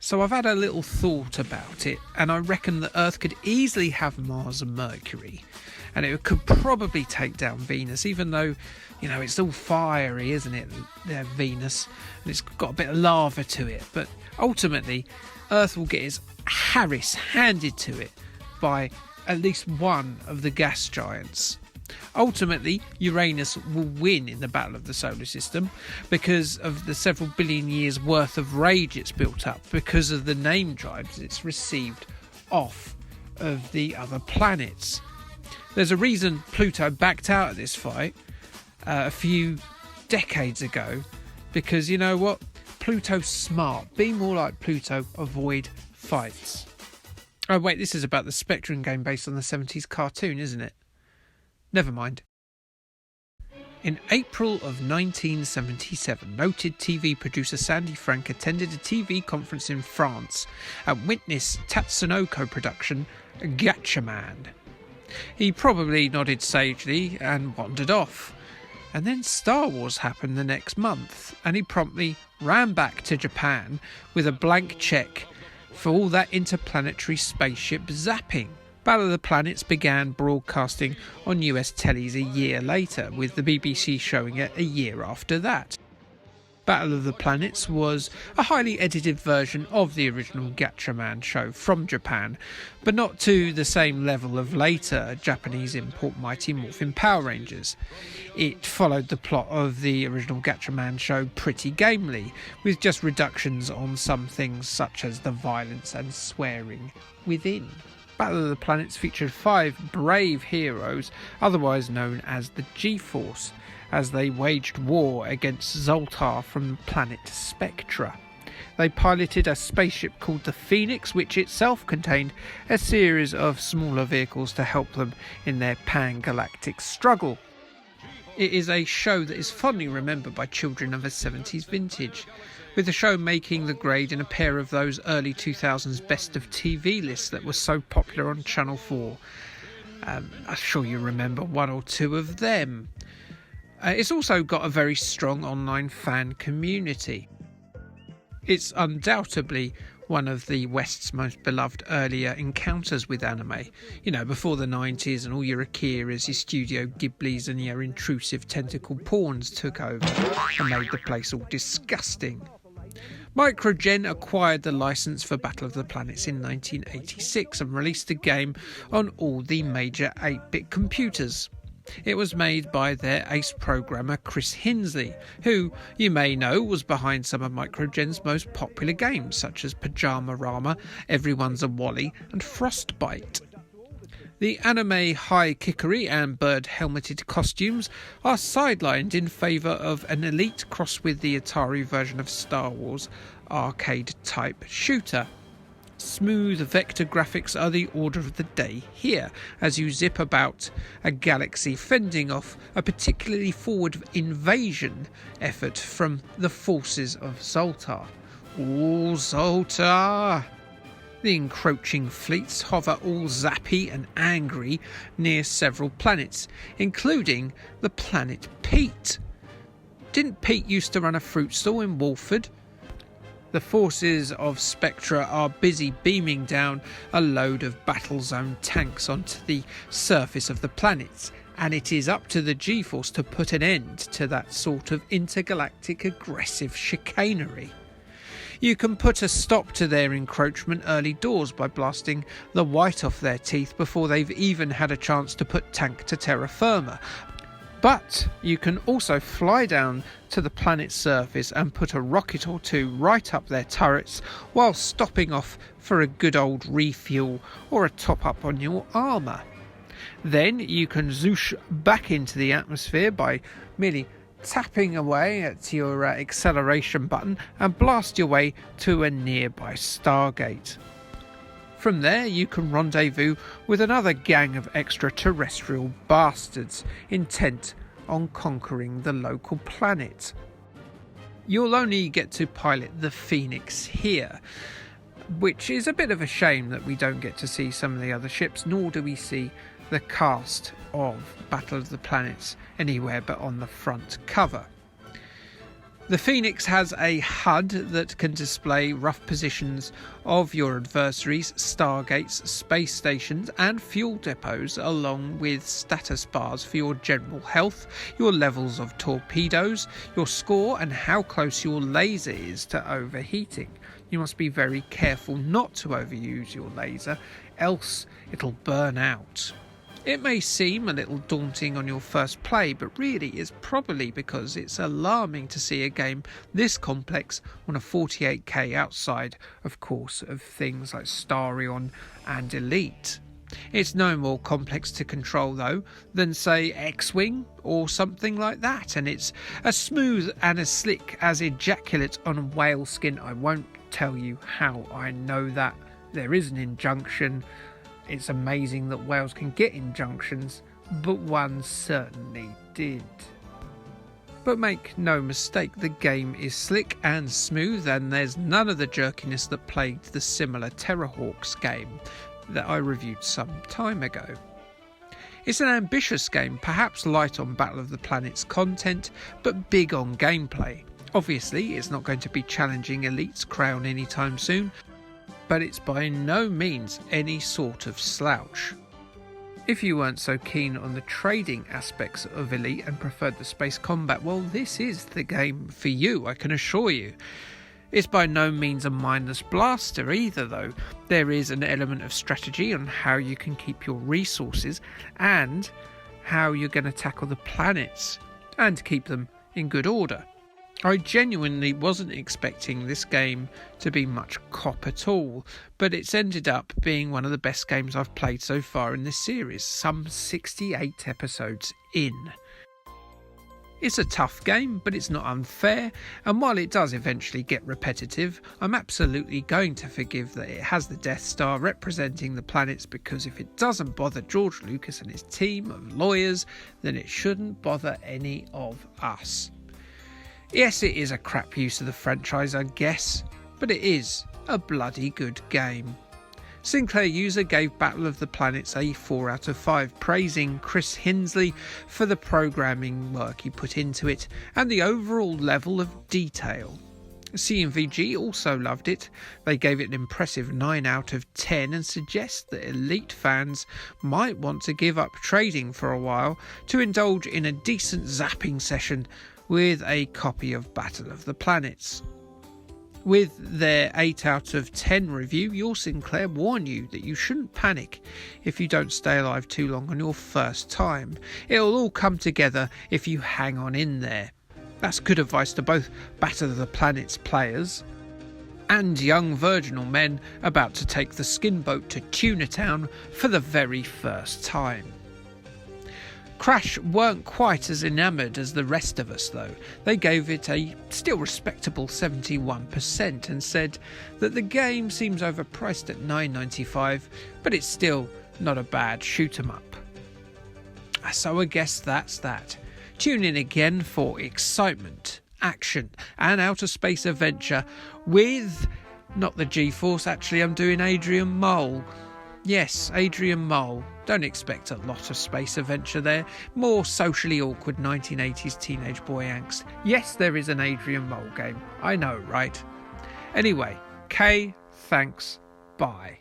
So I've had a little thought about it, and I reckon that Earth could easily have Mars and Mercury, and it could probably take down Venus, even though, you know, it's all fiery, isn't it, Venus, and it's got a bit of lava to it. But ultimately, Earth will get its Harris handed to it by at least one of the gas giants. Ultimately, Uranus will win in the battle of the solar system because of the several billion years worth of rage it's built up, because of the name tribes it's received off of the other planets. There's a reason Pluto backed out of this fight a few decades ago, because you know what? Pluto's smart. Be more like Pluto, avoid fights. Oh wait, this is about the Spectrum game based on the 70s cartoon, isn't it? Never mind. In April of 1977, noted TV producer Sandy Frank attended a TV conference in France and witnessed Tatsunoko production Gatchaman. He probably nodded sagely and wandered off. And then Star Wars happened the next month, and he promptly ran back to Japan with a blank cheque for all that interplanetary spaceship zapping. Battle of the Planets began broadcasting on US tellies a year later, with the BBC showing it a year after that. Battle of the Planets was a highly edited version of the original Gatchaman show from Japan, but not to the same level of later Japanese import Mighty Morphin Power Rangers. It followed the plot of the original Gatchaman show pretty gamely, with just reductions on some things such as the violence and swearing within. Battle of the Planets featured 5 brave heroes, otherwise known as the G-Force, as they waged war against Zoltar from the planet Spectra. They piloted a spaceship called the Phoenix, which itself contained a series of smaller vehicles to help them in their pan-galactic struggle. It is a show that is fondly remembered by children of a 70s vintage, with the show making the grade in a pair of those early 2000s best of TV lists that were so popular on Channel 4. I'm sure you remember one or two of them. It's also got a very strong online fan community. It's undoubtedly one of the West's most beloved earlier encounters with anime. You know, before the 90s and all your Akiras, your Studio Ghiblis and your intrusive tentacle porns took over and made the place all disgusting. Microgen acquired the license for Battle of the Planets in 1986 and released the game on all the major 8-bit computers. It was made by their ace programmer Chris Hinsley, who, you may know, was behind some of Microgen's most popular games such as Pyjama-Rama, Everyone's a Wally and Frostbite. The anime high kickery and bird-helmeted costumes are sidelined in favour of an Elite cross with the Atari version of Star Wars arcade-type shooter. Smooth vector graphics are the order of the day here, as you zip about a galaxy fending off a particularly forward invasion effort from the forces of Zoltar. Ooh, Zoltar! The encroaching fleets hover all zappy and angry near several planets, including the planet Pete. Didn't Pete used to run a fruit stall in Walford? The forces of Spectra are busy beaming down a load of battle zone tanks onto the surface of the planets, and it is up to the G-Force to put an end to that sort of intergalactic aggressive chicanery. You can put a stop to their encroachment early doors by blasting the white off their teeth before they've even had a chance to put tank to terra firma. But you can also fly down to the planet's surface and put a rocket or two right up their turrets while stopping off for a good old refuel or a top up on your armour. Then you can zoosh back into the atmosphere by merely tapping away at your acceleration button and blast your way to a nearby Stargate. From there you can rendezvous with another gang of extraterrestrial bastards intent on conquering the local planet. You'll only get to pilot the Phoenix here, which is a bit of a shame that we don't get to see some of the other ships, nor do we see the cast of Battle of the Planets anywhere but on the front cover. The Phoenix has a HUD that can display rough positions of your adversaries, stargates, space stations and fuel depots, along with status bars for your general health, your levels of torpedoes, your score and how close your laser is to overheating. You must be very careful not to overuse your laser, else it'll burn out. It may seem a little daunting on your first play, but really is probably because it's alarming to see a game this complex on a 48K outside, of course, of things like Starion and Elite. It's no more complex to control, though, than, say, X-Wing or something like that, and it's as smooth and as slick as ejaculate on whale skin. I won't tell you how I know that. There is an injunction. It's amazing that whales can get injunctions, but one certainly did. But make no mistake, the game is slick and smooth, and there's none of the jerkiness that plagued the similar Terrorhawks game that I reviewed some time ago. It's an ambitious game, perhaps light on Battle of the Planets content, but big on gameplay. Obviously, it's not going to be challenging Elite's crown anytime soon, but it's by no means any sort of slouch. If you weren't so keen on the trading aspects of Elite and preferred the space combat, well, this is the game for you, I can assure you. It's by no means a mindless blaster either, though. There is an element of strategy on how you can keep your resources and how you're going to tackle the planets and keep them in good order. I genuinely wasn't expecting this game to be much cop at all, but it's ended up being one of the best games I've played so far in this series, some 68 episodes in. It's a tough game, but it's not unfair, and while it does eventually get repetitive, I'm absolutely going to forgive that it has the Death Star representing the planets, because if it doesn't bother George Lucas and his team of lawyers, then it shouldn't bother any of us. Yes, it is a crap use of the franchise, I guess, but it is a bloody good game. Sinclair user gave Battle of the Planets a 4 out of 5, praising Chris Hinsley for the programming work he put into it and the overall level of detail. CMVG also loved it. They gave it an impressive 9 out of 10 and suggest that Elite fans might want to give up trading for a while to indulge in a decent zapping session with a copy of Battle of the Planets. With their 8 out of 10 review, your Sinclair warn you that you shouldn't panic if you don't stay alive too long on your first time. It'll all come together if you hang on in there. That's good advice to both Battle of the Planets players and young virginal men about to take the skin boat to Tuna Town for the very first time. Crash weren't quite as enamoured as the rest of us, though. They gave it a still respectable 71% and said that the game seems overpriced at $9.95, but it's still not a bad shoot 'em up. So I guess that's that. Tune in again for excitement, action and outer space adventure with, not the G-Force, actually I'm doing Adrian Mole. Yes, Adrian Mole. Don't expect a lot of space adventure there. More socially awkward 1980s teenage boy angst. Yes, there is an Adrian Mole game. I know, right? Anyway, K, thanks, bye.